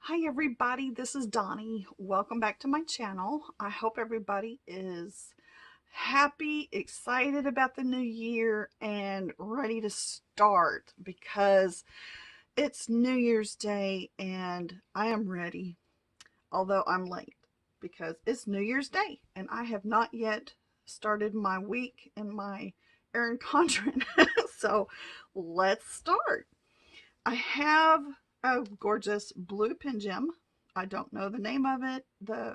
Hi everybody, this is Donnie. Welcome back to my channel. I hope everybody is happy, excited about the new year, and ready to start because it's New Year's Day and I am ready, although I'm late because it's New Year's Day and I have not yet started my week in my Erin Condren. So let's start. I have a gorgeous blue pen gem. I don't know the name of it.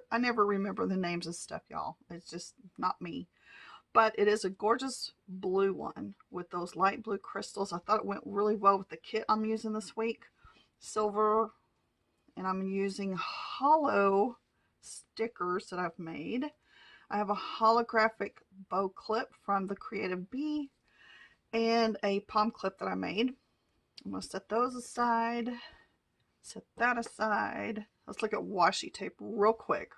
I never remember the names of stuff, y'all. It's just not me. But it is a gorgeous blue one with those light blue crystals. I thought it went really well with the kit I'm using this week. Silver, and I'm using hollow stickers that I've made. I have a holographic bow clip from the Creative Bee and a palm clip that I made. I'm going to set those aside. Set that aside. Let's look at washi tape real quick.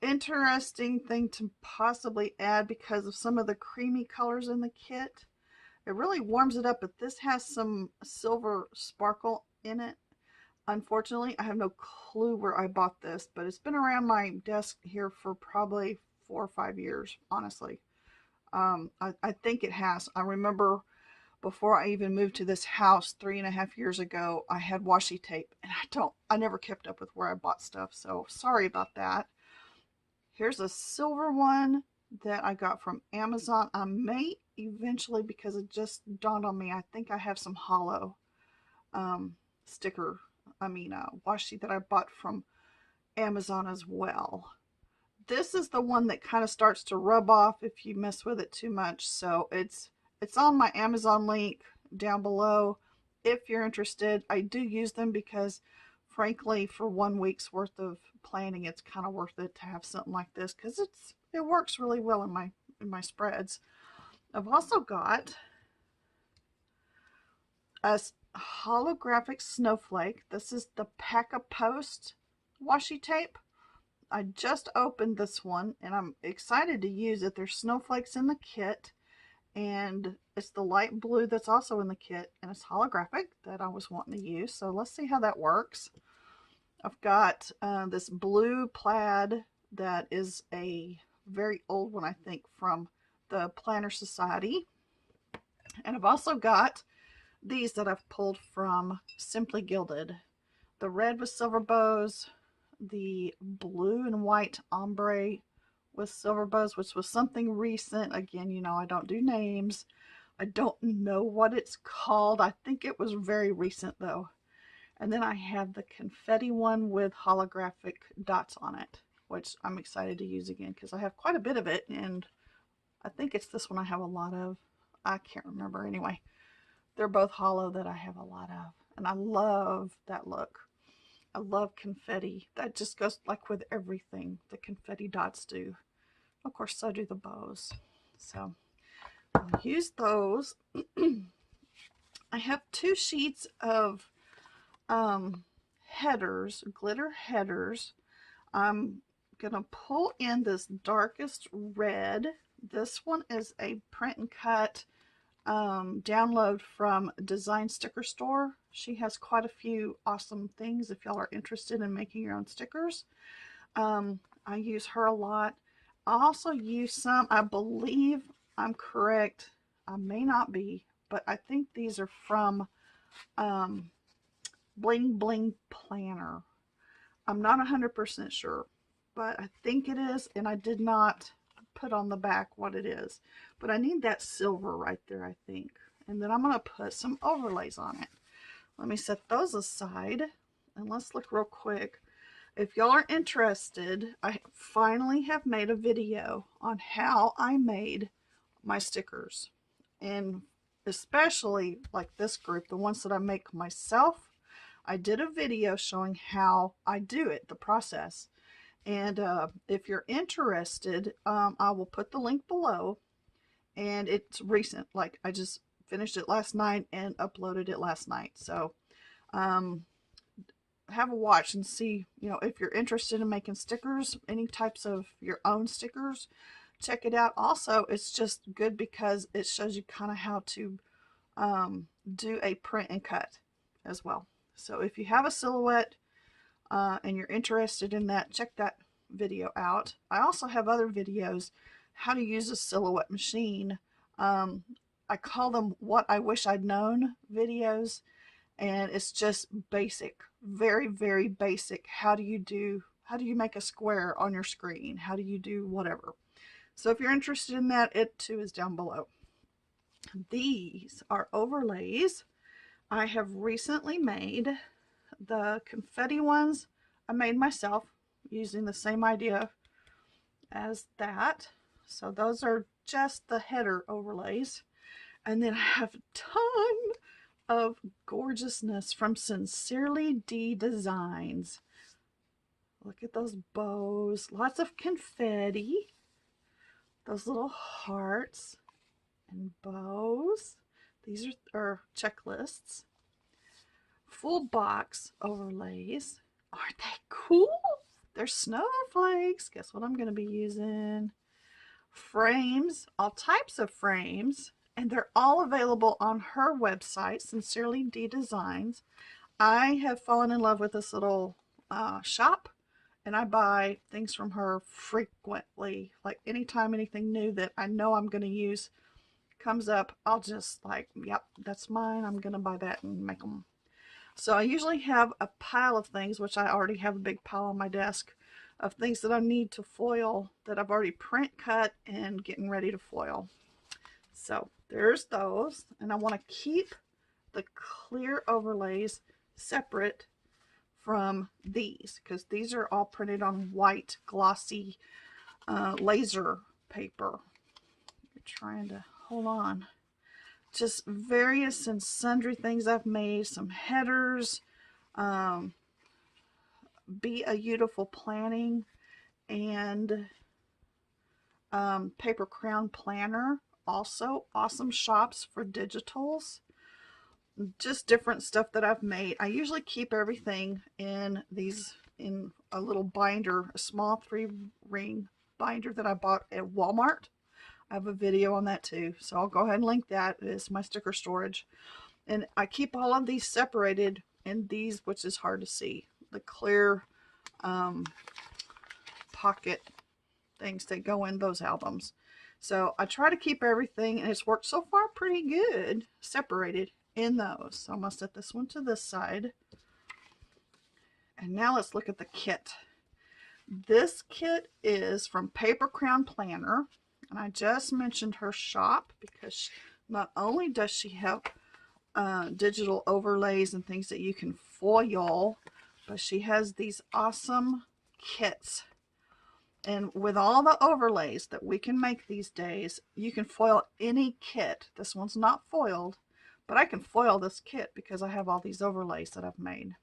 Interesting thing to possibly add because of some of the creamy colors in the kit. It really warms it up, but this has some silver sparkle in it. Unfortunately, I have no clue where I bought this, but it's been around my desk here for probably 4 or 5 years, honestly. I think it has. I remember before I even moved to this house 3.5 years ago, I had washi tape, and I never kept up with where I bought stuff, so sorry about that. Here's a silver one that I got from Amazon. I may eventually, because it just dawned on me, I think I have some hollow washi that I bought from Amazon as well. This is the one that kind of starts to rub off if you mess with it too much, so it's on my Amazon link down below if you're interested. I do use them because, frankly, for 1 week's worth of planning, it's kind of worth it to have something like this because it works really well in my spreads. I've also got a holographic snowflake. This is the Pack-a-Post washi tape. I just opened this one and I'm excited to use it. There's snowflakes in the kit, and it's the light blue that's also in the kit, and it's holographic that I was wanting to use. So let's see how that works. I've got this blue plaid that is a very old one, I think, from the Planner Society. And I've also got these that I've pulled from Simply Gilded. The red with silver bows, the blue and white ombre with silver bows, which was something recent. Again, I don't do names. I don't know what it's called. I think it was very recent though. And then I have the confetti one with holographic dots on it, which I'm excited to use again because I have quite a bit of it, and I think it's this one I have a lot of. I can't remember. Anyway, they're both hollow that I have a lot of, and I love that look. I love confetti. That just goes like with everything the confetti dots do. Of course, so do the bows. So I'll use those. I have 2 sheets of headers, glitter headers. I'm going to pull in this darkest red. This one is a print and cut download from Design Sticker Store. She has quite a few awesome things if y'all are interested in making your own stickers. I use her a lot. I also use some, I believe I'm correct, I may not be, but I think these are from Bling Planner. I'm not 100% sure, but I think it is, and I did not put on the back what it is. But I need that silver right there, I think. And then I'm going to put some overlays on it. Let me set those aside, and let's look real quick. If y'all are interested, I finally have made a video on how I made my stickers. And especially like this group, the ones that I make myself, I did a video showing how I do it, the process. And if you're interested, I will put the link below. And it's recent. Like, I just finished it last night and uploaded it last night. So have a watch and see, if you're interested in making stickers, any types of your own stickers, check it out. Also, it's just good because it shows you kind of how to do a print and cut as well. So if you have a silhouette, and you're interested in that, check that video out. I also have other videos how to use a silhouette machine. I call them what I wish I'd known videos, and it's just basic, very, very basic. How do you make a square on your screen? How do you do whatever? So if you're interested in that, it too is down below. These are overlays. I have recently made the confetti ones. I made myself using the same idea as that. So those are just the header overlays. And then I have a ton of gorgeousness from Sincerely D Designs. Look at those bows, lots of confetti, those little hearts and bows. These are checklists. Full box overlays. Aren't they cool? They're snowflakes. Guess what I'm going to be using? Frames, all types of frames, and they're all available on her website, Sincerely D Designs. I have fallen in love with this little shop, and I buy things from her frequently. Like anytime anything new that I know I'm going to use comes up, I'll just like, yep, that's mine. I'm going to buy that and make them. So I usually have a pile of things, which I already have a big pile on my desk of things that I need to foil that I've already print cut and getting ready to foil. So there's those, and I want to keep the clear overlays separate from these because these are all printed on white glossy laser paper. You're trying to hold on. Just various and sundry things I've made, some headers, Be a Beautiful Planning, and paper crown planner. Also awesome shops for digitals. Just different stuff that I've made. I usually keep everything in a little binder, a small 3-ring binder that I bought at Walmart. I have a video on that too, so I'll go ahead and link that. It's my sticker storage. And I keep all of these separated in these, which is hard to see, the clear pocket things that go in those albums. So I try to keep everything, and it's worked so far pretty good, separated in those. So I'm going to set this one to this side. And now let's look at the kit. This kit is from Paper Crown Planner. And I just mentioned her shop because not only does she have digital overlays and things that you can foil, but she has these awesome kits. And with all the overlays that we can make these days, you can foil any kit. This one's not foiled, but I can foil this kit because I have all these overlays that I've made.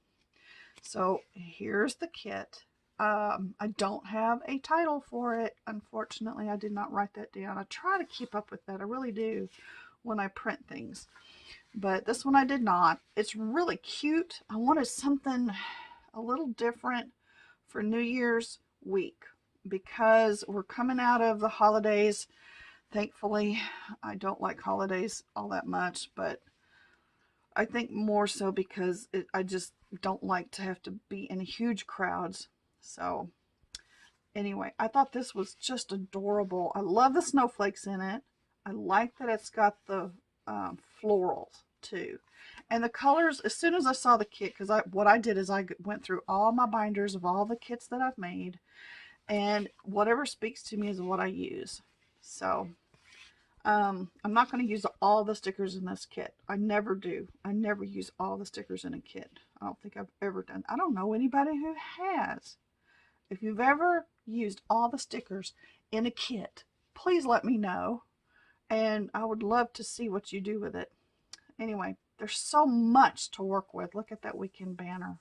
So here's the kit. I don't have a title for it. Unfortunately, I did not write that down. I try to keep up with that. I really do when I print things. But this one I did not. It's really cute. I wanted something a little different for New Year's week because we're coming out of the holidays. Thankfully, I don't like holidays all that much, but I think more so because I just don't like to have to be in huge crowds. So anyway, I thought this was just adorable. I love the snowflakes in it. I like that it's got the florals too. And the colors, as soon as I saw the kit, because what I did is I went through all my binders of all the kits that I've made, and whatever speaks to me is what I use. So I'm not going to use all the stickers in this kit. I never do. I never use all the stickers in a kit. I don't think I've ever done. I don't know anybody who has. If you've ever used all the stickers in a kit, please let me know. And I would love to see what you do with it. Anyway, there's so much to work with. Look at that weekend banner.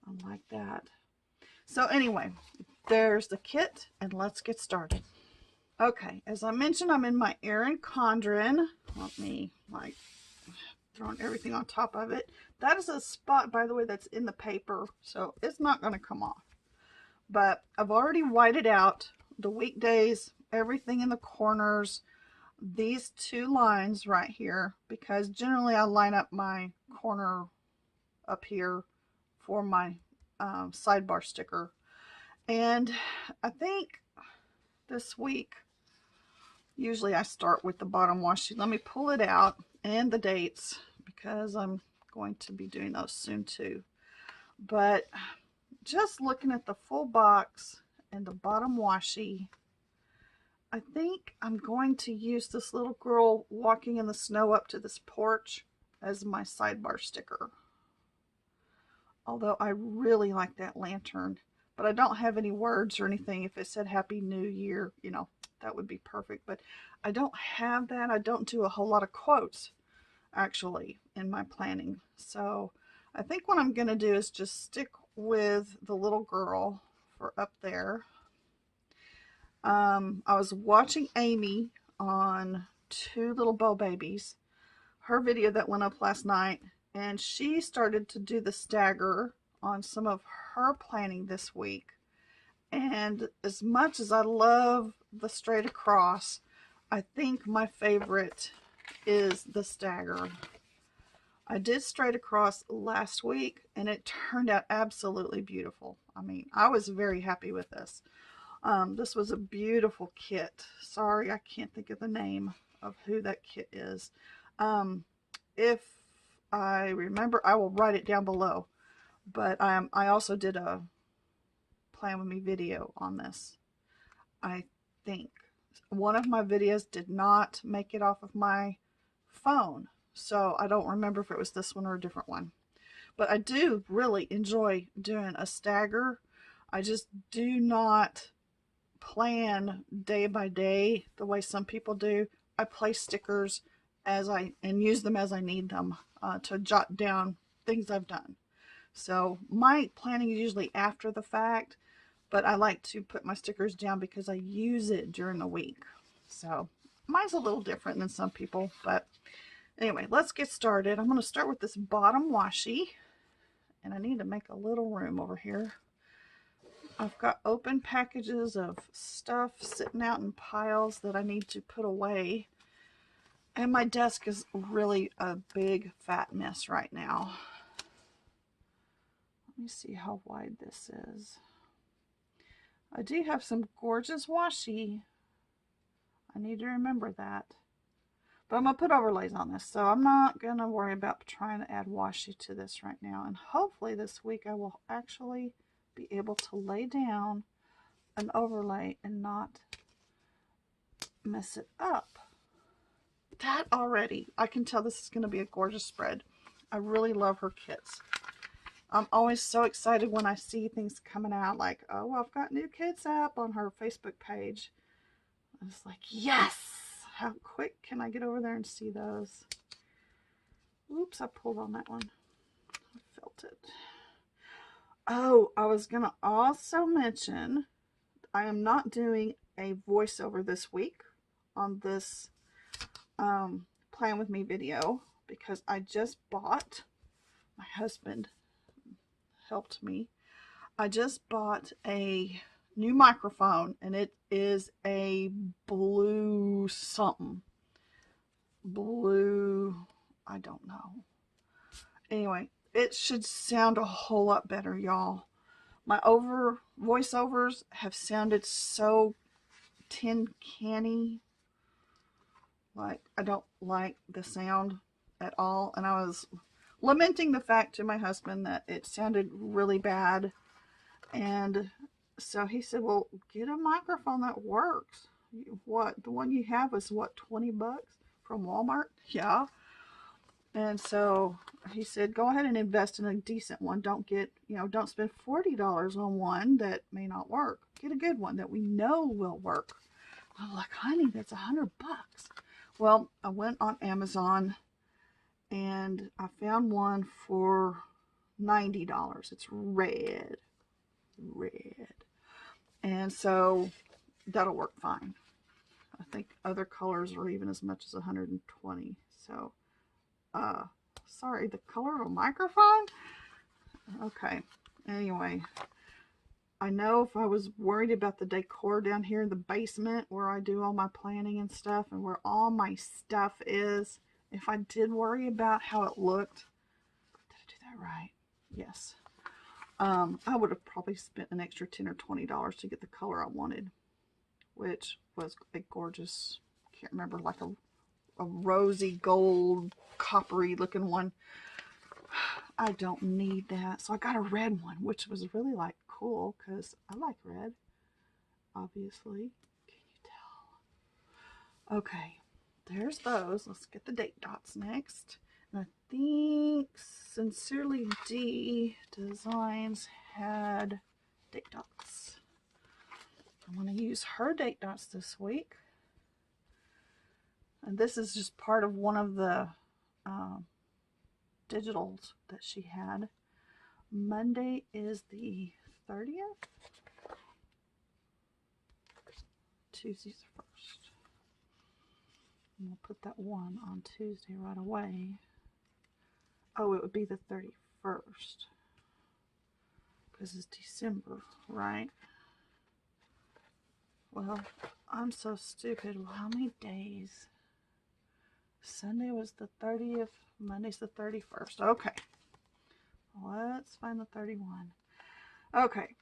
I like that. So anyway, there's the kit, and let's get started. Okay, as I mentioned, I'm in my Erin Condren. Let me throwing everything on top of it. That is a spot, by the way, that's in the paper, so it's not going to come off. But I've already whited out the weekdays, everything in the corners, these 2 lines right here, because generally I line up my corner up here for my sidebar sticker. And I think this week, usually I start with the bottom washi. Let me pull it out and the dates because I'm going to be doing those soon too. But just looking at the full box and the bottom washi, I think I'm going to use this little girl walking in the snow up to this porch as my sidebar sticker. Although I really like that lantern, but I don't have any words or anything. If it said Happy New Year, you know, that would be perfect. But I don't have that. I don't do a whole lot of quotes actually in my planning. So I think what I'm going to do is just stick with the little girl for up there. I was watching Amy on Two Little Bow Babies, her video that went up last night, and she started to do the stagger on some of her planning this week. And as much as I love the straight across, I think my favorite is the stagger. I did straight across last week and it turned out absolutely beautiful. I mean, I was very happy with this. This was a beautiful kit. Sorry, I can't think of the name of who that kit is. If I remember, I will write it down below. But I also did a Plan With Me video on this. I think one of my videos did not make it off of my phone, so I don't remember if it was this one or a different one. But I do really enjoy doing a stagger. I just do not plan day by day the way some people do. I place stickers and use them as I need them to jot down things I've done. So my planning is usually after the fact, but I like to put my stickers down because I use it during the week. So mine's a little different than some people, but anyway, let's get started. I'm going to start with this bottom washi, and I need to make a little room over here. I've got open packages of stuff sitting out in piles that I need to put away. And my desk is really a big fat mess right now. Let me see how wide this is. I do have some gorgeous washi. I need to remember that. But I'm going to put overlays on this, so I'm not going to worry about trying to add washi to this right now. And hopefully this week I will actually be able to lay down an overlay and not mess it up. That already, I can tell this is going to be a gorgeous spread. I really love her kits. I'm always so excited when I see things coming out like, oh, I've got new kits up on her Facebook page. I was like, yes! How quick can I get over there and see those? Oops, I pulled on that one. I felt it. Oh, I was going to also mention I am not doing a voiceover this week on this Plan With Me video because I just bought, my husband helped me, I just bought a new microphone, and it is a blue something. Blue, I don't know. Anyway, it should sound a whole lot better, y'all. My voiceovers have sounded so tin canny. Like, I don't like the sound at all. And I was lamenting the fact to my husband that it sounded really bad. And so he said, well, get a microphone that works. What? The one you have is what, 20 bucks from Walmart? Yeah. And so he said, go ahead and invest in a decent one. Don't get, don't spend $40 on one that may not work. Get a good one that we know will work. I'm like, honey, that's $100. Well, I went on Amazon and I found one for $90. It's red. And so that'll work fine. I think other colors are even as much as 120. So, sorry, the color of a microphone? Okay. Anyway, I know if I was worried about the decor down here in the basement where I do all my planning and stuff and where all my stuff is, if I did worry about how it looked, did I do that right? Yes. I would have probably spent an extra $10 or $20 to get the color I wanted, which was a gorgeous, can't remember, like a rosy gold, coppery looking one. I don't need that. So I got a red one, which was really like cool because I like red, obviously. Can you tell? Okay, there's those. Let's get the date dots next. And I think Sincerely D Designs had date dots. I'm going to use her date dots this week. And this is just part of one of the digitals that she had. Monday is the 30th. Tuesday's the 1st. And we'll put that one on Tuesday right away. Oh, it would be the 31st. Because it's December, right? Well, I'm so stupid. Well, how many days? Sunday was the 30th. Monday's the 31st. Okay. Let's find the 31. Okay.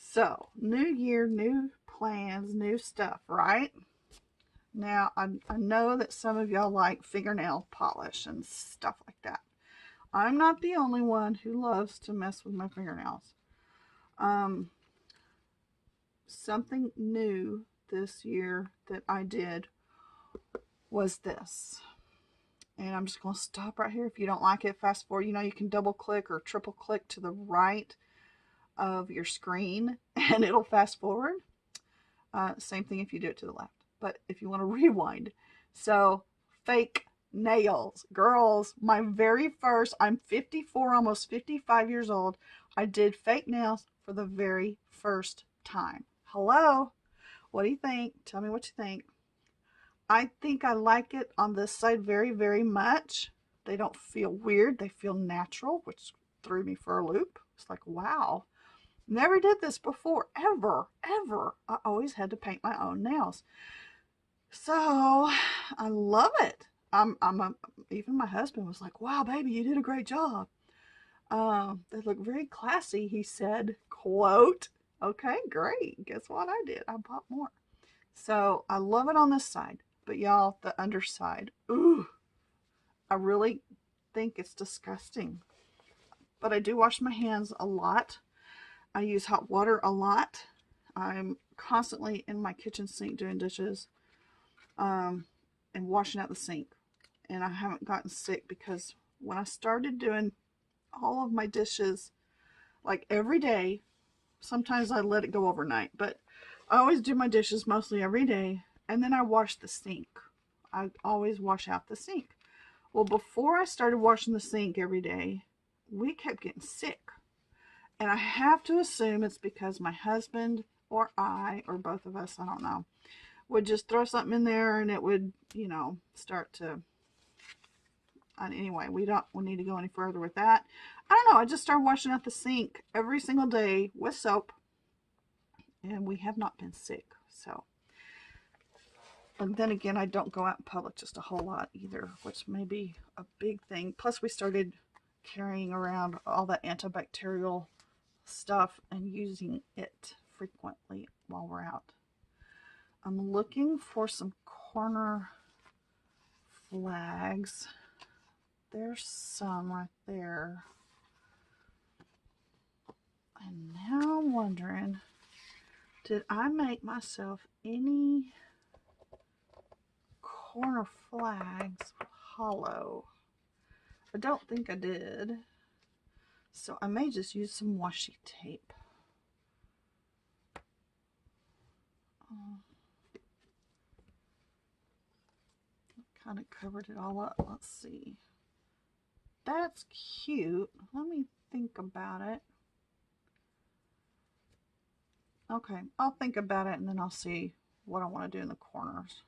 So, new year, new plans, new stuff, right? Now, I know that some of y'all like fingernail polish and stuff like that. I'm not the only one who loves to mess with my fingernails. Something new this year that I did was this. And I'm just going to stop right here. If you don't like it, fast forward. You know, you can double click or triple click to the right of your screen and it'll fast forward. Same thing if you do it to the left. But if you want to rewind. So, fake nails. Girls, my very first, I'm 54, almost 55 years old. I did fake nails for the very first time. Hello? What do you think? Tell me what you think. I think I like it on this side very, very much. They don't feel weird. They feel natural, which threw me for a loop. It's like, wow. Never did this before, ever. I always had to paint my own nails. So, I love it. Even my husband was like, wow, baby, you did a great job. They look very classy, he said, quote. Okay, great. Guess what I did? I bought more. So, I love it on this side. But y'all, the underside, ooh, I really think it's disgusting. But I do wash my hands a lot. I use hot water a lot. I'm constantly in my kitchen sink doing dishes and washing out the sink. And I haven't gotten sick because when I started doing all of my dishes, like every day, sometimes I let it go overnight, but I always do my dishes mostly every day. And then I wash the sink. I always wash out the sink. Well, before I started washing the sink every day, we kept getting sick. And I have to assume it's because my husband or I, or both of us, I don't know, would just throw something in there and it would, you know, start to... Anyway, we need to go any further with that. I don't know. I just started washing out the sink every single day with soap. And we have not been sick. So... And then again, I don't go out in public just a whole lot either, which may be a big thing. Plus, we started carrying around all that antibacterial stuff and using it frequently while we're out. I'm looking for some corner flags. There's some right there. And now I'm wondering, did I make myself any corner flags with hollow? I don't think I did. So I may just use some washi tape. Kind of covered it all up. Let's see. That's cute. Let me think about it. Okay, I'll think about it and then I'll see what I want to do in the corners.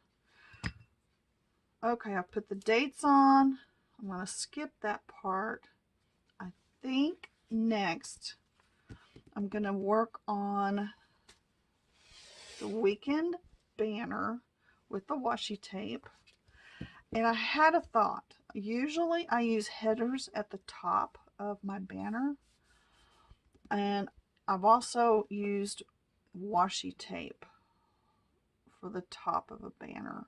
Okay, I put the dates on. I'm going to skip that part. I think next I'm going to work on the weekend banner with the washi tape. And I had a thought. Usually I use headers at the top of my banner. And I've also used washi tape for the top of a banner.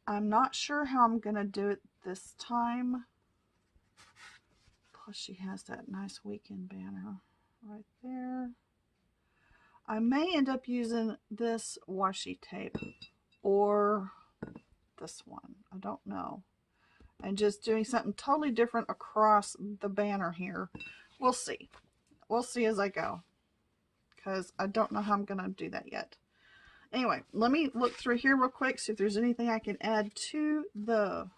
I'm not sure how I'm going to do it this time. Plus she has that nice weekend banner right there. I may end up using this washi tape or this one. I don't know. And just doing something totally different across the banner here. We'll see. We'll see as I go, because I don't know how I'm going to do that yet. Anyway, let me look through here real quick, see if there's anything I can add to the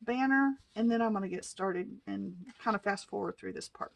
banner, and then I'm going to get started and kind of fast forward through this part.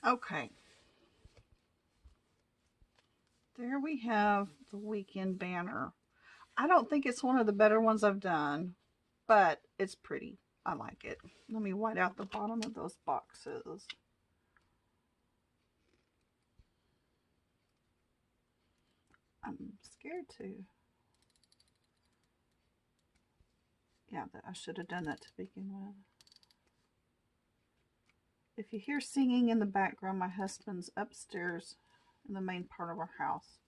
Okay. There we have the weekend banner. I don't think it's one of the better ones I've done, but it's pretty. I like it. Let me white out the bottom of those boxes. I'm scared to. Yeah, I should have done that to begin with. If you hear singing in the background, my husband's upstairs in the main part of our house,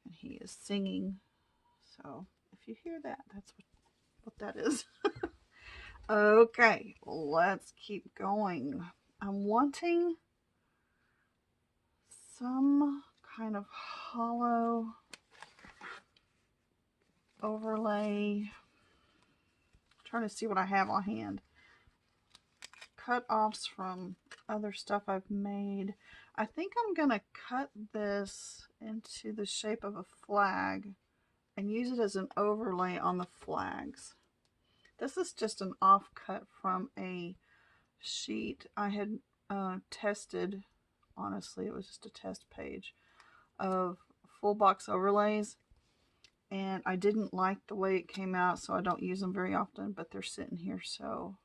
and he is singing. So if you hear that, that's what that is. Okay, let's keep going. I'm wanting some kind of hollow overlay. I'm trying to see what I have on hand. Cut-offs from other stuff I've made. I think I'm going to cut this into the shape of a flag and use it as an overlay on the flags. This is just an offcut from a sheet I had tested. Honestly, it was just a test page of full box overlays, and I didn't like the way it came out, so I don't use them very often, but they're sitting here, so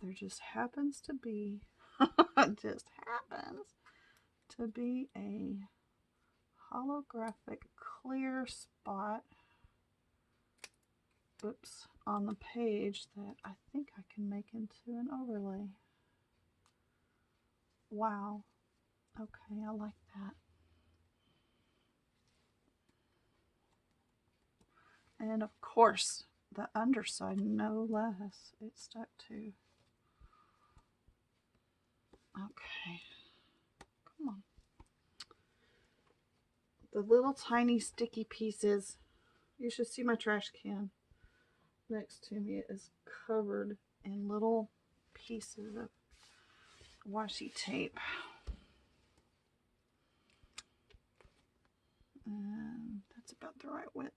there just happens to be just happens to be a holographic clear spot, oops, on the page that I think I can make into an overlay. Wow. Okay, I like that. And of course, the underside, no less, it stuck to. Okay, come on. The little tiny sticky pieces, you should see my trash can next to me. It is covered in little pieces of washi tape. And that's about the right width.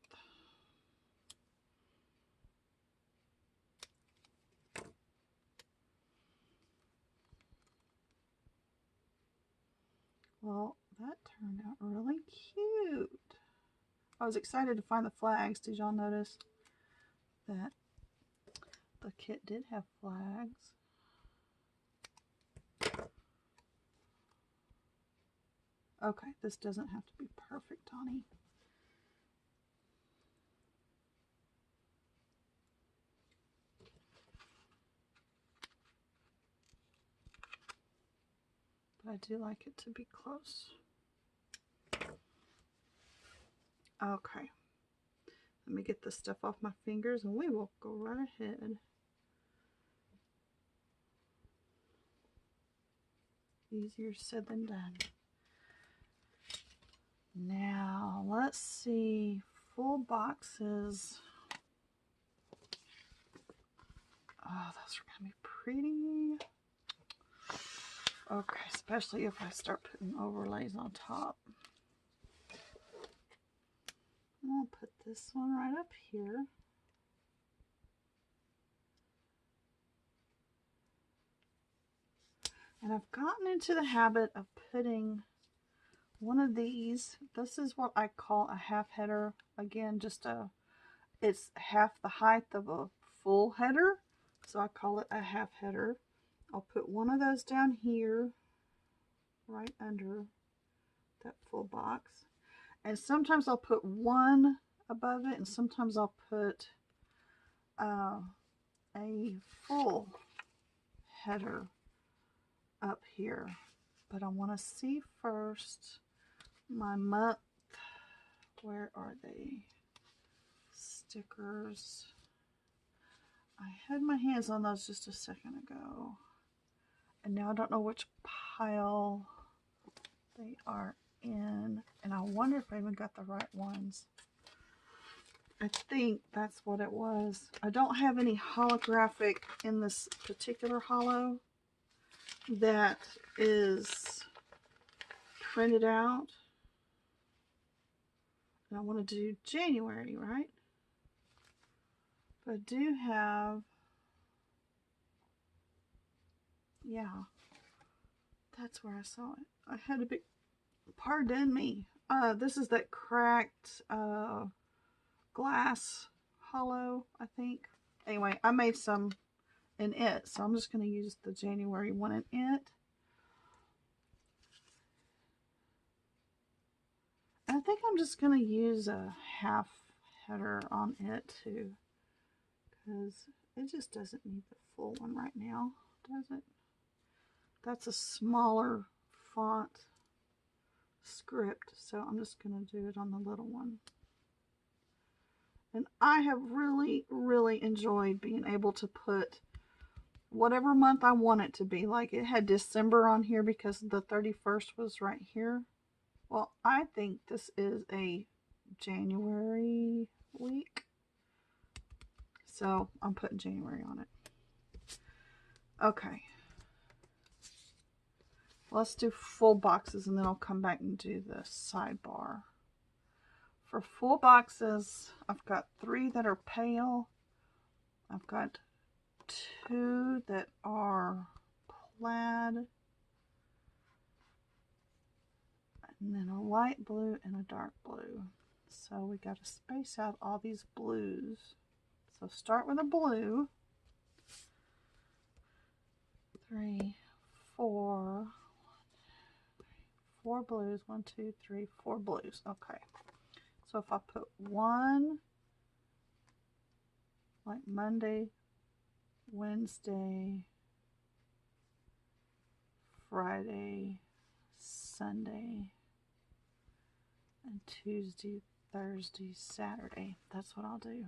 Well, that turned out really cute. I was excited to find the flags. Did y'all notice that the kit did have flags? Okay, this doesn't have to be perfect, Donnie. But I do like it to be close. Okay. Let me get this stuff off my fingers and we will go right ahead. Easier said than done. Now, let's see. Full boxes. Oh, those are going to be pretty. Okay, especially if I start putting overlays on top. I'll put this one right up here. And I've gotten into the habit of putting one of these. This is what I call a half header. Again, it's half the height of a full header. So I call it a half header. I'll put one of those down here, right under that full box. And sometimes I'll put one above it, and sometimes I'll put a full header up here. But I want to see first my month. Where are they? Stickers. I had my hands on those just a second ago. And now I don't know which pile they are in. And I wonder if I even got the right ones. I think that's what it was. I don't have any holographic in this particular hollow that is printed out. And I want to do January, right? But I do have, yeah, that's where I saw it. I had a big, pardon me. This is that cracked glass hollow, I think. Anyway, I made some in it, so I'm just going to use the January one in it. I think I'm just going to use a half header on it too. because it just doesn't need the full one right now, does it? That's a smaller font script, so I'm just going to do it on the little one. And I have really, really enjoyed being able to put whatever month I want it to be. Like it had December on here because the 31st was right here. Well, I think this is a January week. So I'm putting January on it. Okay. Let's do full boxes and then I'll come back and do the sidebar. For full boxes, I've got 3 that are pale. I've got 2 that are plaid. And then a light blue and a dark blue. So we got to space out all these blues. So start with a blue. 3, 4. 4 blues. 1, 2, 3, 4 blues. Okay. So if I put 1, like Monday, Wednesday, Friday, Sunday, and Tuesday, Thursday, Saturday. That's what I'll do.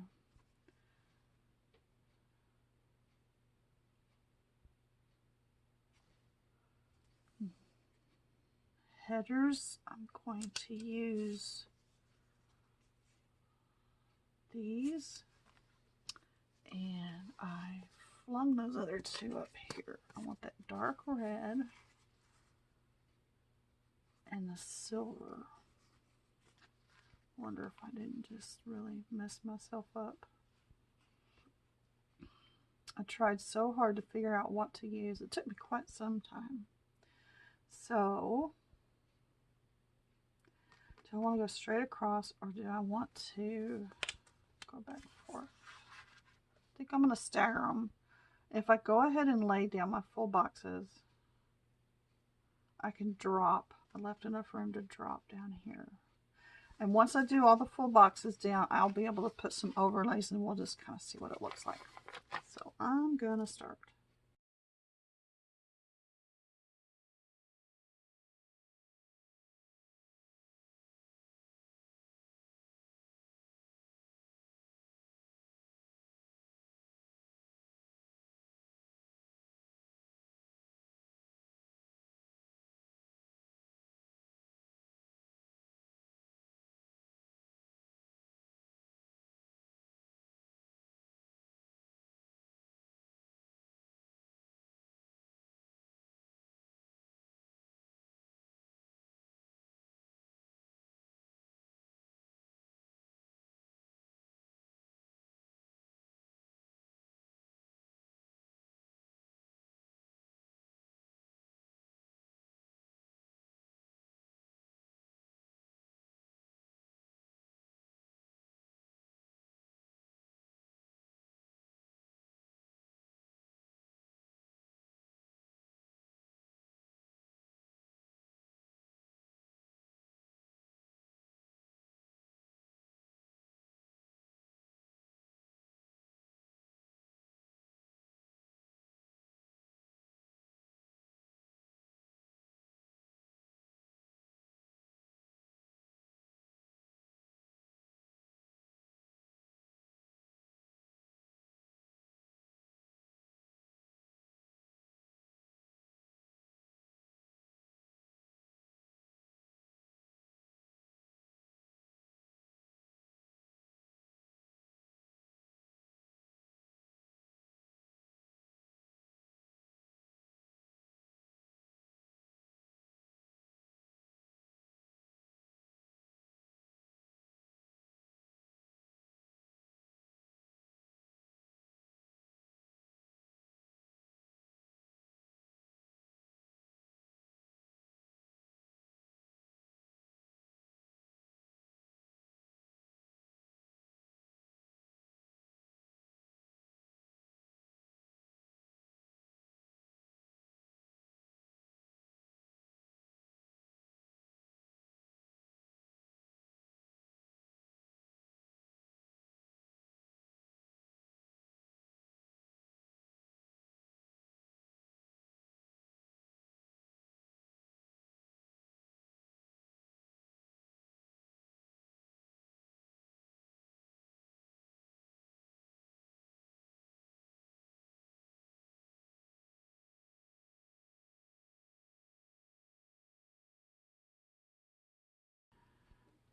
Headers, I'm going to use these, and I flung those other 2 up here. I want that dark red and the silver. Wonder if I didn't just really mess myself up. I tried so hard to figure out what to use. It took me quite some time. So, do I want to go straight across or do I want to go back and forth? I think I'm going to stagger them. If I go ahead and lay down my full boxes, I can drop. I left enough room to drop down here. And once I do all the full boxes down, I'll be able to put some overlays and we'll just kind of see what it looks like. So I'm going to start.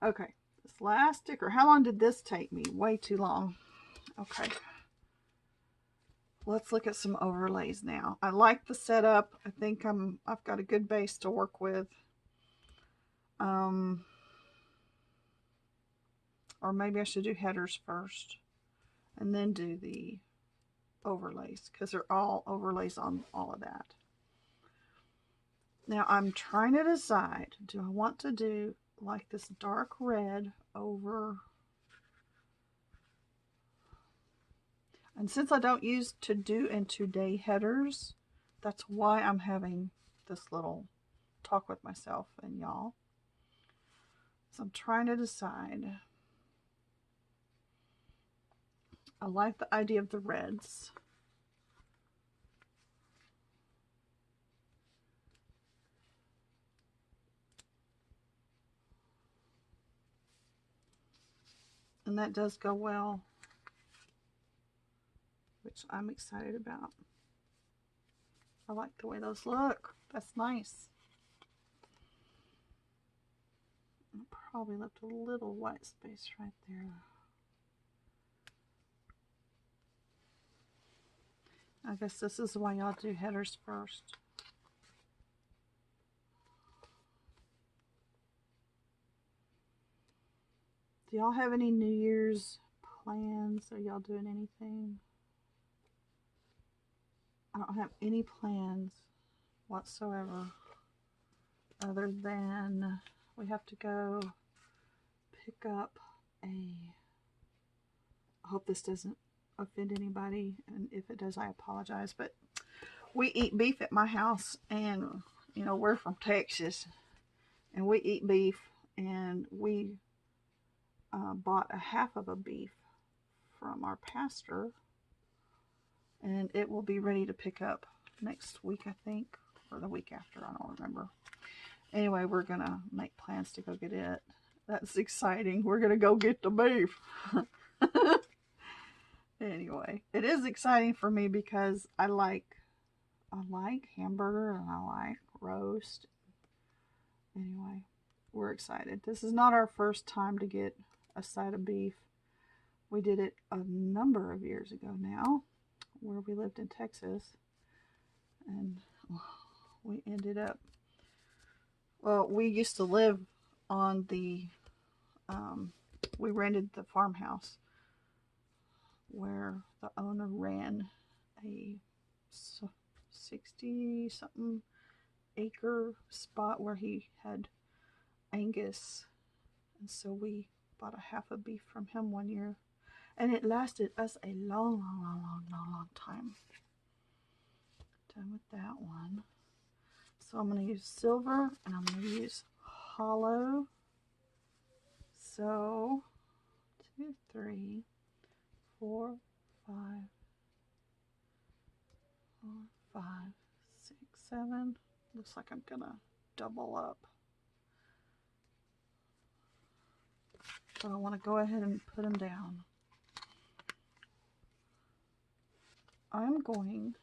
Okay, this last sticker. How long did this take me? Way too long. Okay. Let's look at some overlays now. I like the setup. I think I've got a good base to work with. Or maybe I should do headers first and then do the overlays, because they're all overlays on all of that. Now I'm trying to decide, do I want to do like this dark red over, and since I don't use to do and today headers, that's why I'm having this little talk with myself and y'all. So I'm trying to decide. I like the idea of the reds. And that does go well, which I'm excited about. I like the way those look. That's nice. I probably left a little white space right there. I guess this is why y'all do headers first. Do y'all have any New Year's plans? Are y'all doing anything? I don't have any plans whatsoever other than we have to go pick up a, I hope this doesn't offend anybody, and if it does I apologize, but we eat beef at my house, and you know, we're from Texas and we eat beef, and we bought a half of a beef from our pastor, and it will be ready to pick up next week, I think, or the week after, I don't remember. Anyway, we're gonna make plans to go get it. That's exciting. We're gonna go get the beef. Anyway, it is exciting for me because I like hamburger and I like roast. Anyway, we're excited. This is not our first time to get a side of beef. We did it a number of years ago now, where we lived in Texas, and we ended up, well, we used to live on the, we rented the farmhouse where the owner ran a 60 something acre spot where he had Angus, and so we bought a half a beef from him one year, and it lasted us a long time. Done with that one. So I'm going to use silver, and I'm going to use hollow. So 2, 3, 4, 5, 4, 5, 6, 7. Looks like I'm gonna double up. So I want to go ahead and put them down. I'm going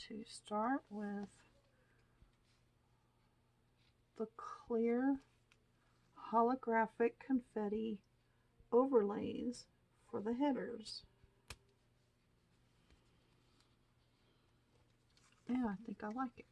to start with the clear holographic confetti overlays for the headers. And I think I like it.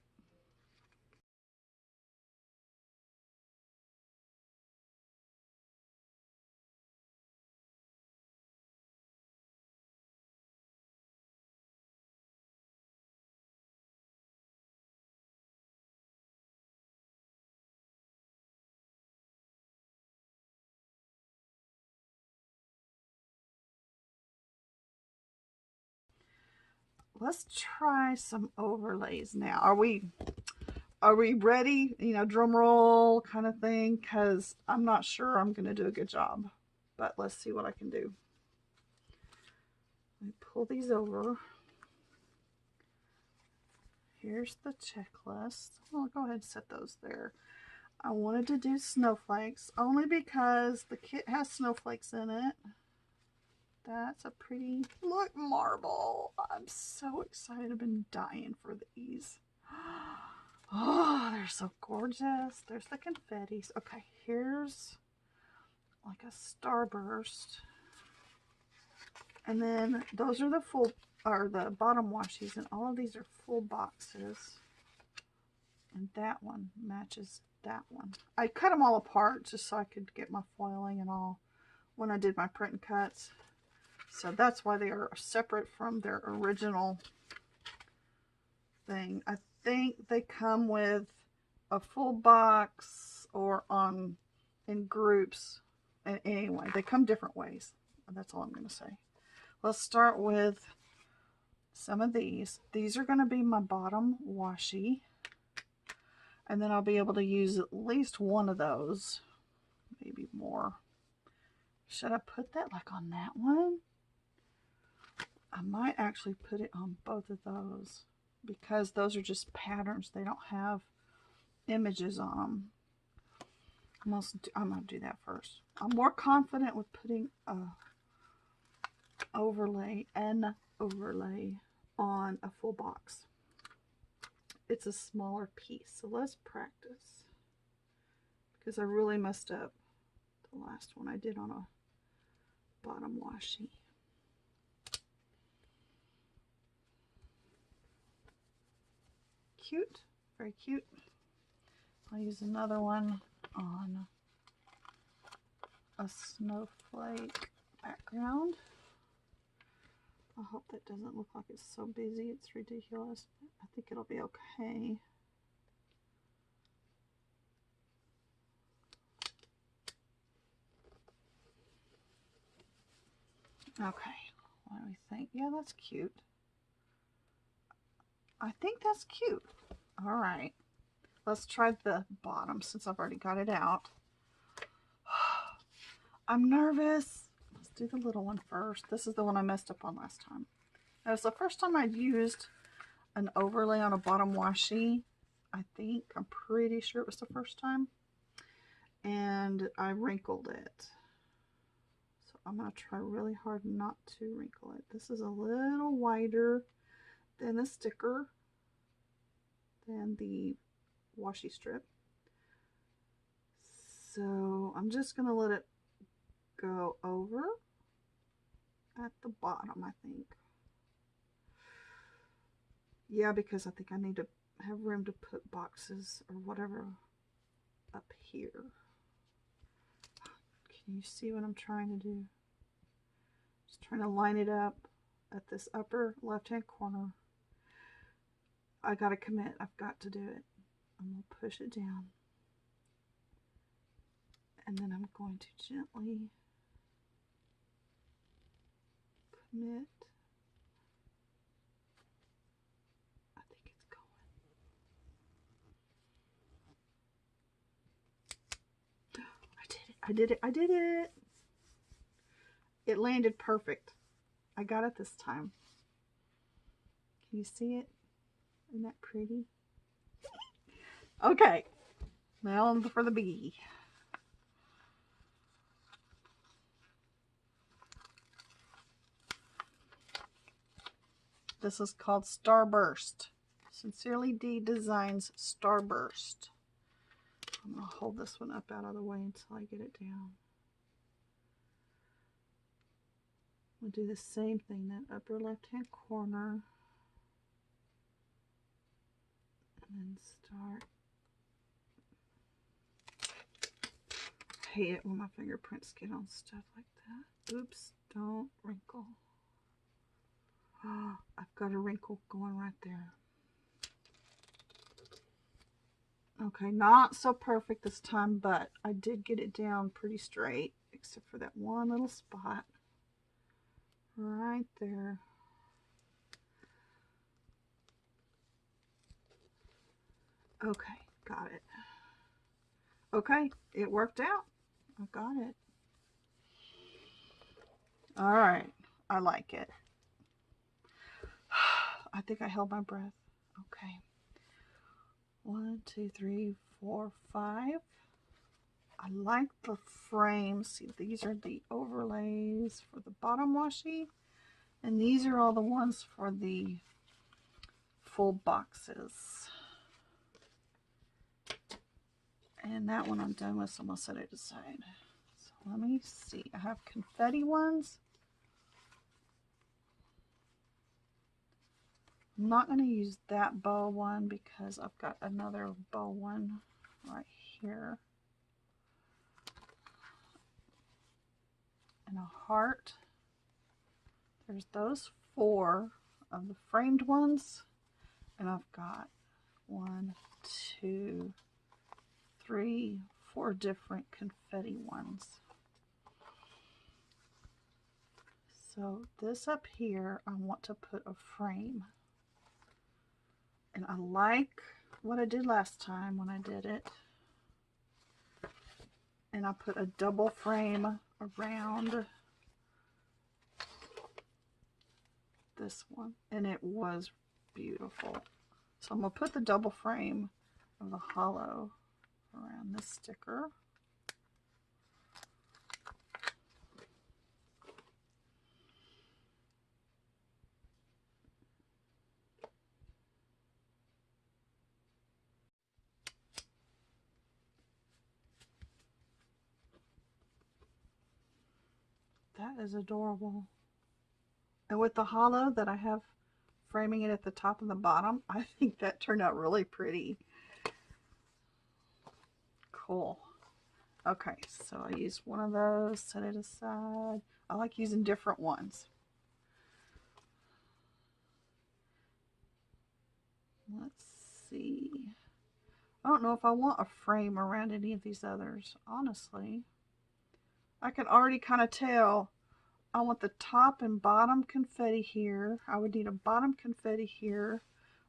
Let's try some overlays now. Are we ready? You know, drum roll kind of thing, because I'm not sure I'm going to do a good job, but let's see what I can do. Let me pull these over. Here's the checklist. I'll go ahead and set those there. I wanted to do snowflakes only because the kit has snowflakes in it. That's a pretty, look, marble. I'm so excited. I've been dying for these. Oh, they're so gorgeous. There's the confettis. Okay, here's like a starburst. And then those are the full, or the bottom washies, and all of these are full boxes. And that one matches that one. I cut them all apart just so I could get my foiling and all when I did my print and cuts. So that's why they are separate from their original thing. I think they come with a full box or in groups. And anyway, they come different ways. That's all I'm going to say. Let's start with some of these. These are going to be my bottom washi. And then I'll be able to use at least one of those. Maybe more. Should I put that like on that one? I might actually put it on both of those, because those are just patterns. They don't have images on them. I'm going to do that first. I'm more confident with putting an overlay on a full box. It's a smaller piece, so let's practice, because I really messed up the last one I did on a bottom washi. Cute, very cute. I'll use another one on a snowflake background. I hope that doesn't look like it's so busy. It's ridiculous. I think it'll be okay. Okay, what do we think? Yeah, that's cute. I think that's cute. All right, let's try the bottom since I've already got it out. I'm nervous. Let's do the little one first. This is the one I messed up on last time. It was the first time I'd used an overlay on a bottom washi. I think, I'm pretty sure it was the first time. And I wrinkled it. So I'm going to try really hard not to wrinkle it. This is a little wider than the sticker, than the washi strip. So I'm just going to let it go over at the bottom, I think. Yeah, because I think I need to have room to put boxes or whatever up here. Can you see what I'm trying to do? Just trying to line it up at this upper left-hand corner. I gotta commit. I've got to do it. I'm gonna push it down. And then I'm going to gently commit. I think it's going. I did it. I did it. It landed perfect. I got it this time. Can you see it? Isn't that pretty? Okay. Now for the bee. This is called Starburst. Sincerely D Designs Starburst. I'm going to hold this one up out of the way until I get it down. We'll do the same thing, that upper left-hand corner. And then start. I hate it when my fingerprints get on stuff like that. Oops, don't wrinkle. Oh, I've got a wrinkle going right there. Okay, not so perfect this time, but I did get it down pretty straight, except for that one little spot right there. Okay, got it. Okay, it worked out. I got it. All right, I like it. I think I held my breath. Okay. 1, 2, 3, 4, 5. I like the frames. See, these are the overlays for the bottom washi, and these are all the ones for the full boxes. And that one I'm done with, so I'm gonna set it aside. So Let me see. I have confetti ones. I'm not going to use that bow one because I've got another bow one right here. And a heart. There's those 4 of the framed ones. And I've got 1, 2, 3, 4 different confetti ones. So this up here, I want to put a frame. And I like what I did last time when I did it. And I put a double frame around this one. And it was beautiful. So I'm going to put the double frame of the hollow around this sticker. That is adorable. And with the hollow that I have framing it at the top and the bottom, I think that turned out really pretty. Cool. Okay, so I used one of those, set it aside. I like using different ones. Let's see. I don't know if I want a frame around any of these others, honestly. I can already kind of tell I want the top and bottom confetti here. I would need a bottom confetti here,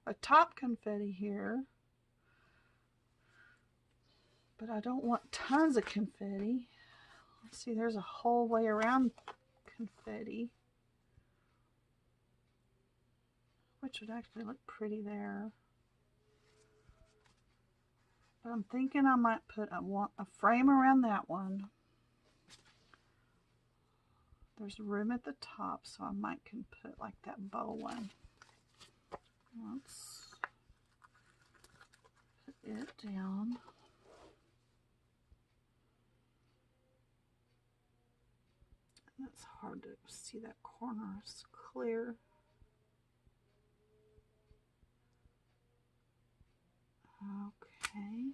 a top confetti here. But I don't want tons of confetti. Let's see, there's a whole way around confetti, which would actually look pretty there. But I'm thinking I might put a frame around that one. There's room at the top, so I might can put like that bow one. Let's put it down. That's hard to see, that corner is clear. Okay.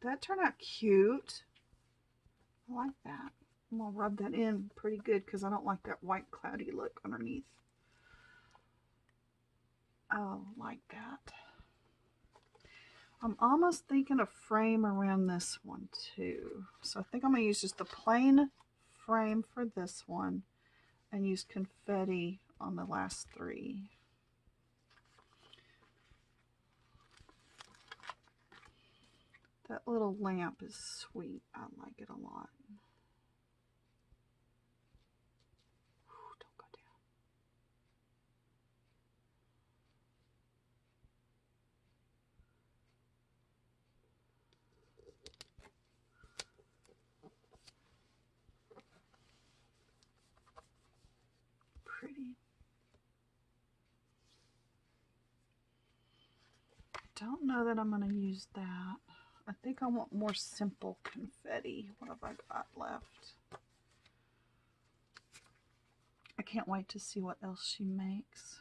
That turned out cute. I like that. I'm going to rub that in pretty good because I don't like that white cloudy look underneath. I like that. I'm almost thinking a frame around this one too. So I think I'm going to use just the plain frame for this one and use confetti on the last 3. That little lamp is sweet. I like it a lot. Don't go down. Pretty. I don't know that I'm going to use that. I think I want more simple confetti. What have I got left? I can't wait to see what else she makes.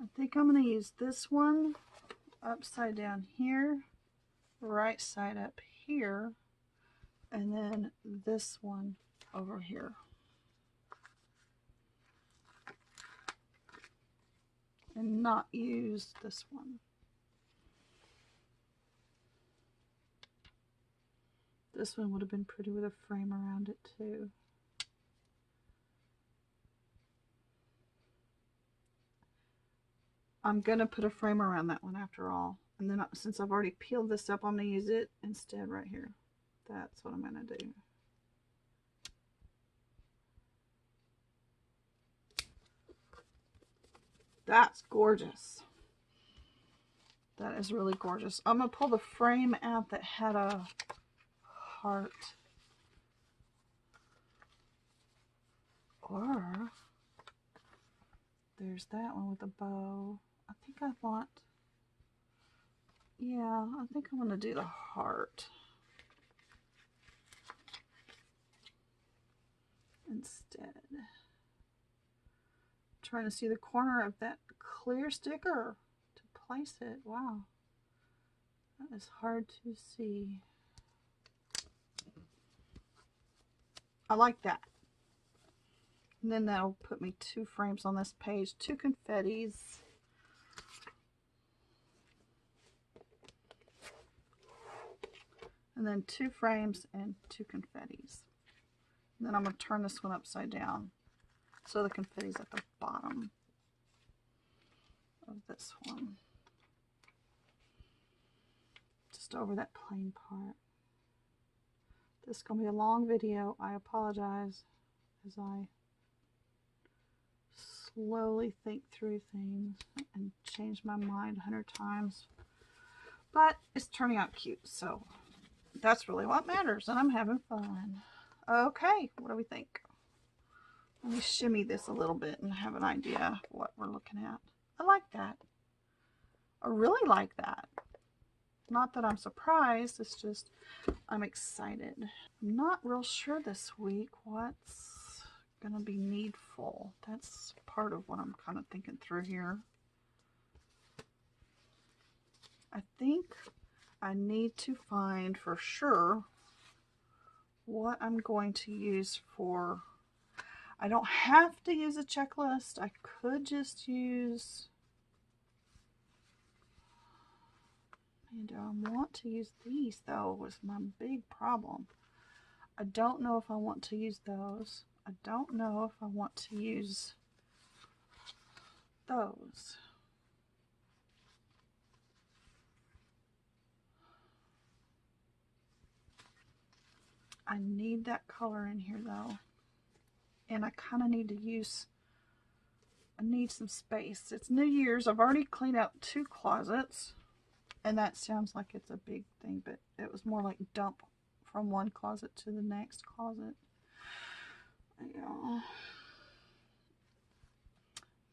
I think I'm going to use this one upside down here, right side up here, and then this one over here. And not use this one. This one would have been pretty with a frame around it too. I'm going to put a frame around that one after all. And then since I've already peeled this up, I'm going to use it instead right here. That's what I'm going to do. That's gorgeous. That is really gorgeous. I'm going to pull the frame out that had a heart Or there's that one with a bow. I think I want, yeah, I think I'm going to do the heart instead. Trying to see the corner of that clear sticker to place it. Wow, that is hard to see. I like that. And then that'll put me 2 frames on this page, 2 confettis. And then 2 frames and 2 confettis. And then I'm going to turn this one upside down so the confetti's at the bottom of this one. Just over that plain part. This is going to be a long video. I apologize as I slowly think through things and change my mind 100 times. But it's turning out cute, so that's really what matters, and I'm having fun. Okay, what do we think? Let me shimmy this a little bit and have an idea of what we're looking at. I like that. I really like that. Not that I'm surprised, it's just I'm excited. I'm not real sure this week what's gonna be needful. That's part of what I'm kind of thinking through here. I think I need to find for sure what I'm going to use for, I don't have to use a checklist. I could just use, man, do I want to use these though, was my big problem. I don't know if I want to use those. I don't know if I want to use those. I need that color in here though. And I kind of need to use, I need some space. It's New Year's. I've already cleaned out 2 closets. And that sounds like it's a big thing, but it was more like dump from one closet to the next closet. Yeah.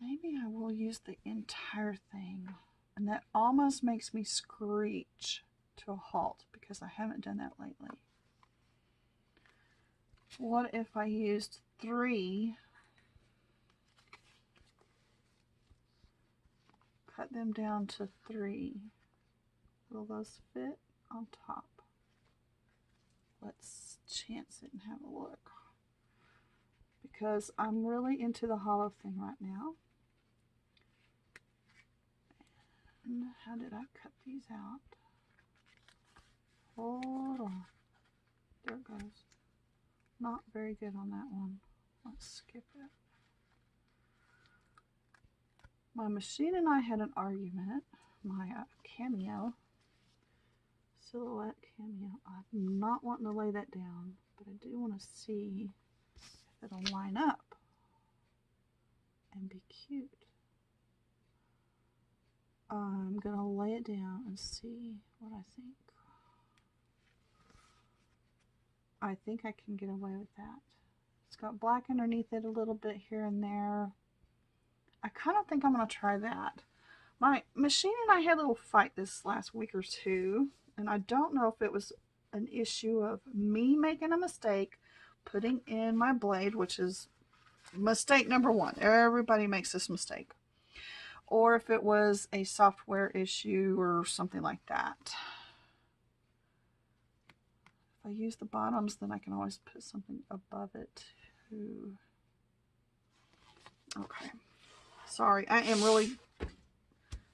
Maybe I will use the entire thing. And that almost makes me screech to a halt because I haven't done that lately. What if I used 3, cut them down to 3. Will those fit on top? Let's chance it and have a look. Because I'm really into the hollow thing right now. And how did I cut these out? Hold on. There it goes. Not very good on that one. Let's skip it. My machine and I had an argument. My Cameo, Silhouette Cameo. I'm not wanting to lay that down, but I do want to see if it'll line up and be cute. I'm going to lay it down and see what I think. I think I can get away with that. It's got black underneath it a little bit here and there. I kind of think I'm going to try that. My machine and I had a little fight this last week or 2, and I don't know if it was an issue of me making a mistake putting in my blade, which is mistake number 1. Everybody makes this mistake. Or if it was a software issue or something like that. If I use the bottoms, then I can always put something above it too. Okay. Sorry, I am really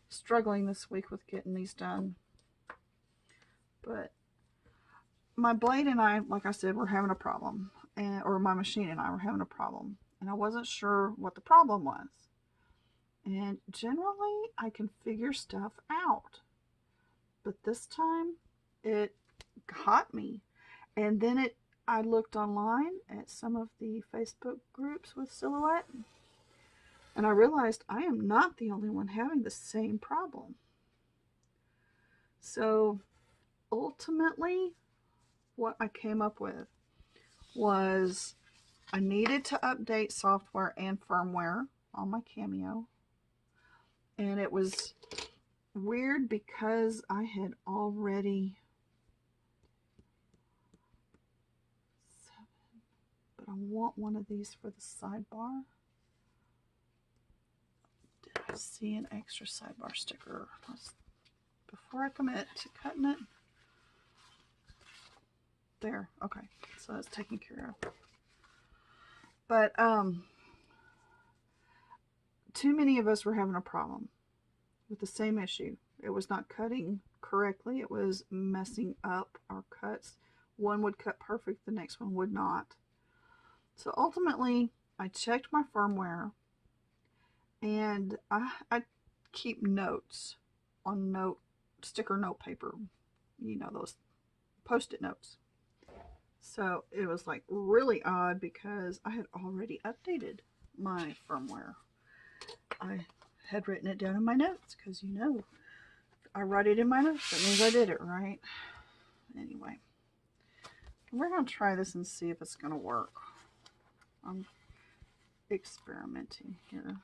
struggling this week with getting these done. But my blade and I, like I said, were having a problem. Or my machine and I were having a problem. And I wasn't sure what the problem was. And generally, I can figure stuff out. But this time, it got me. And then I looked online at some of the Facebook groups with Silhouette. And I realized I am not the only one having the same problem. So, ultimately, what I came up with was I needed to update software and firmware on my Cameo. And it was weird because I had already... But I want one of these for the sidebar. Did I see an extra sidebar sticker? Before I commit to cutting it. There. Okay. So that's taken care of. But too many of us were having a problem with the same issue. It was not cutting correctly. It was messing up our cuts. One would cut perfect, the next one would not. So ultimately, I checked my firmware, and I keep notes on sticker note paper. You know, those Post-it notes. So it was like really odd because I had already updated my firmware. I had written it down in my notes because, you know, I write it in my notes. That means I did it right. Anyway, we're going to try this and see if it's going to work. I'm experimenting here.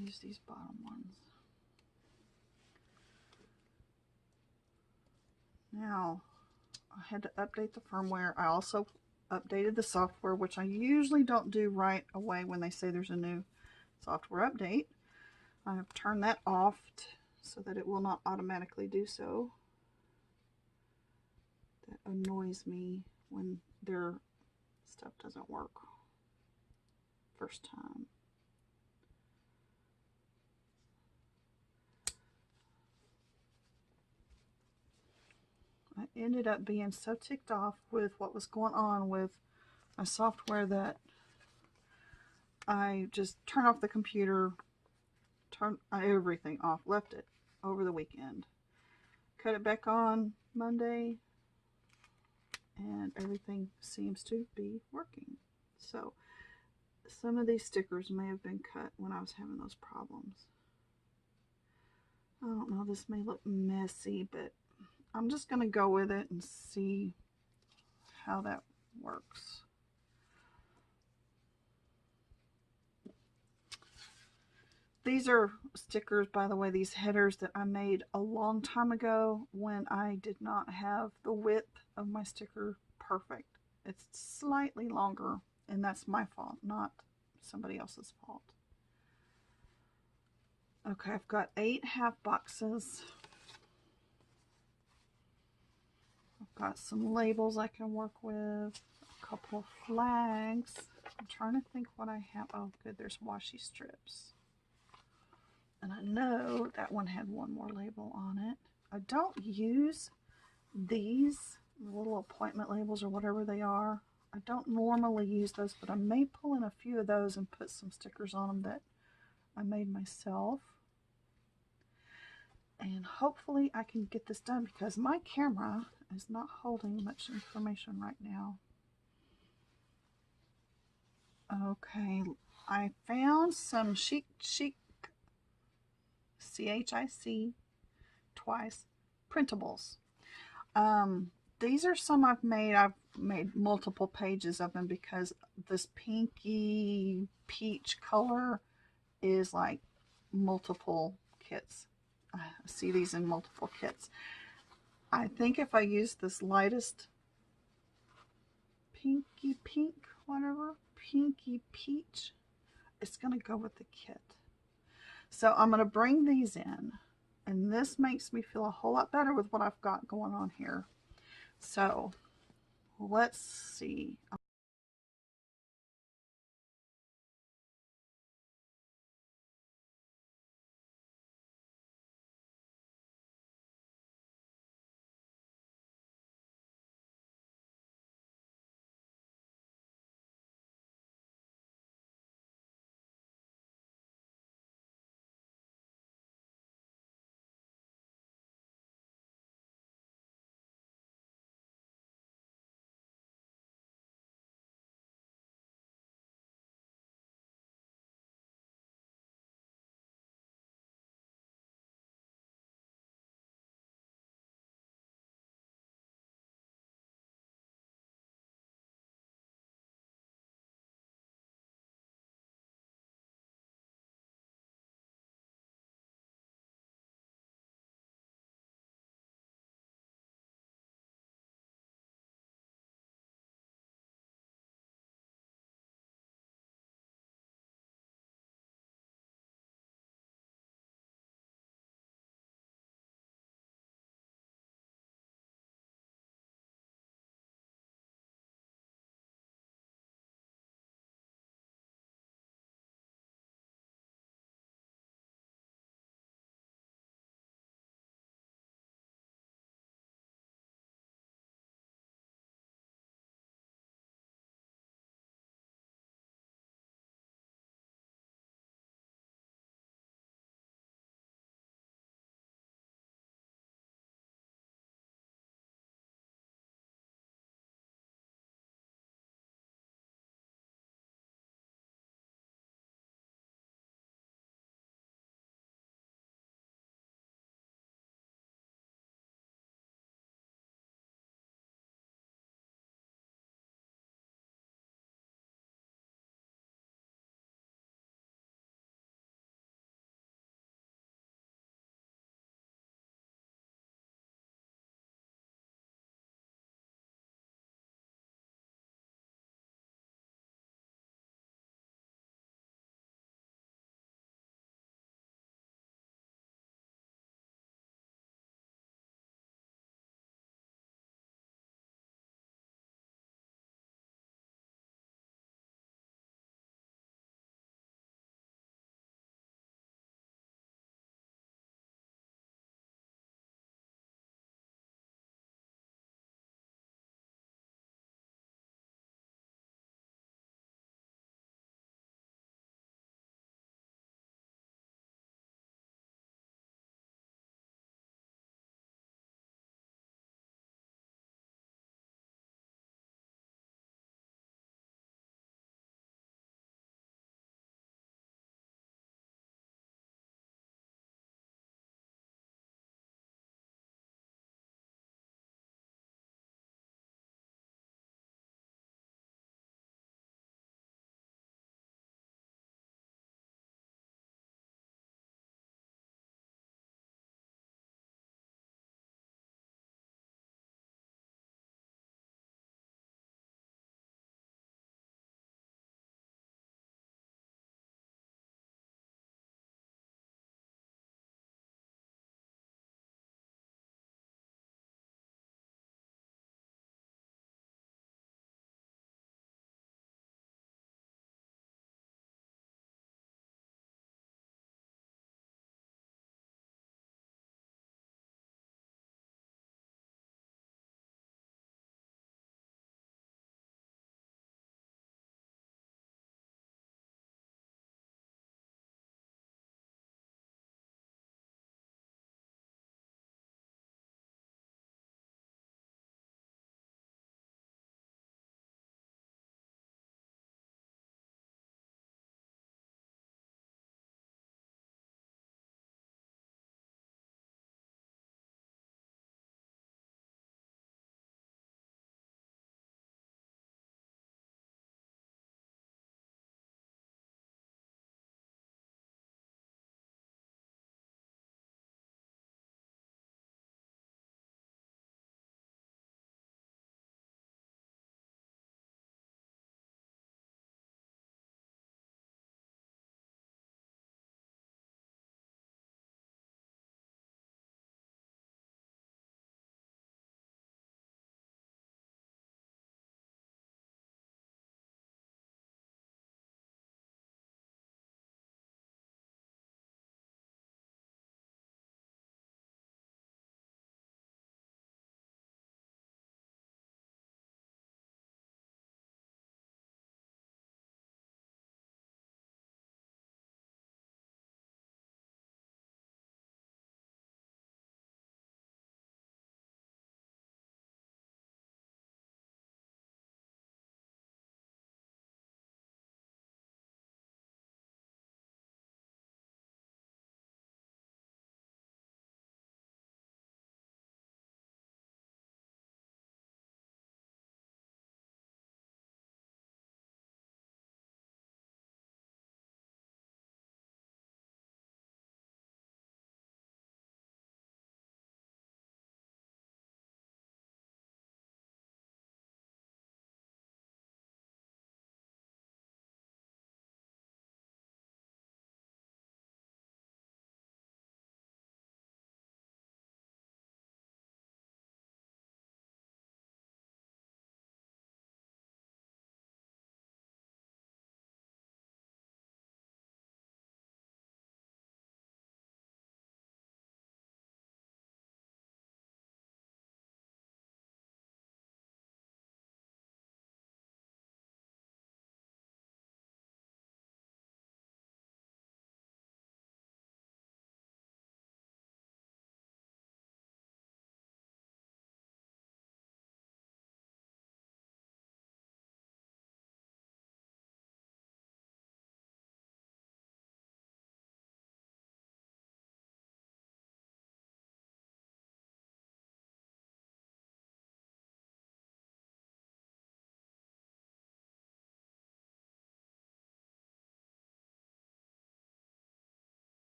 Use these bottom ones. Now, I had to update the firmware. I also updated the software, which I usually don't do right away when they say there's a new software update. I have turned that off so that it will not automatically do so. That annoys me when their stuff doesn't work first time. I ended up being so ticked off with what was going on with my software that I just turned off the computer, turned everything off, left it over the weekend. Cut it back on Monday, and everything seems to be working. So some of these stickers may have been cut when I was having those problems. I don't know, this may look messy, but I'm just going to go with it and see how that works. These are stickers, by the way, these headers that I made a long time ago when I did not have the width of my sticker perfect. It's slightly longer, and that's my fault, not somebody else's fault. Okay, I've got 8 half boxes. I've got some labels I can work with, a couple of flags. I'm trying to think what I have. Oh, good, there's washi strips. And I know that one had one more label on it. I don't use these little appointment labels or whatever they are. I don't normally use those, but I may pull in a few of those and put some stickers on them that I made myself. And hopefully I can get this done because my camera is not holding much information right now. Okay, I found some chic CHIC twice printables. These are some I've made multiple pages of them because this pinky peach color is like multiple kits. I see these in multiple kits. I think if I use this lightest pinky pink, whatever, pinky peach, it's going to go with the kit. So I'm going to bring these in, and this makes me feel a whole lot better with what I've got going on here. So let's see.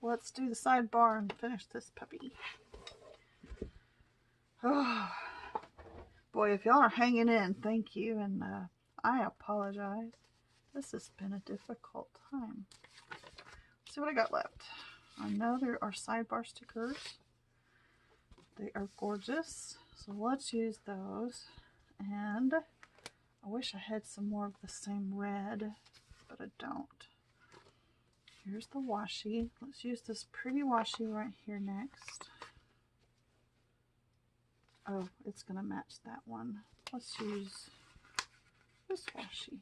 let's do the sidebar and finish this puppy. Oh, boy, if y'all are hanging in, thank you, and I apologize. This has been a difficult time. Let's see what I got left. I know there are sidebar stickers. They are gorgeous, so let's use those. And I wish I had some more of the same red, but I don't. Here's the washi. Let's use this pretty washi right here next. Oh, it's going to match that one. Let's use this washi.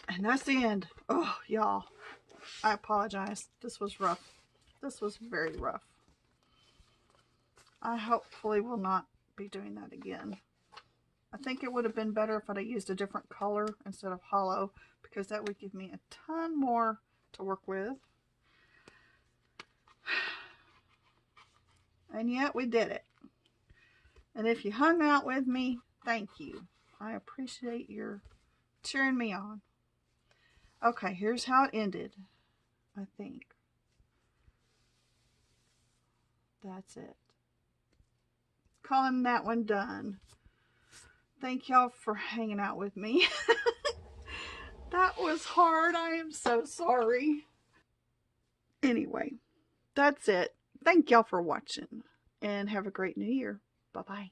And that's the end. Oh, y'all, I apologize. This was rough. This was very rough. I hopefully will not be doing that again. I think it would have been better if I'd have used a different color instead of hollow, because that would give me a ton more to work with. And yet we did it. And if you hung out with me, thank you. I appreciate your cheering me on. Okay, here's how it ended, I think. That's it. Calling that one done. Thank y'all for hanging out with me. That was hard. I am so sorry. Anyway, that's it. Thank y'all for watching, and have a great new year. Bye-bye.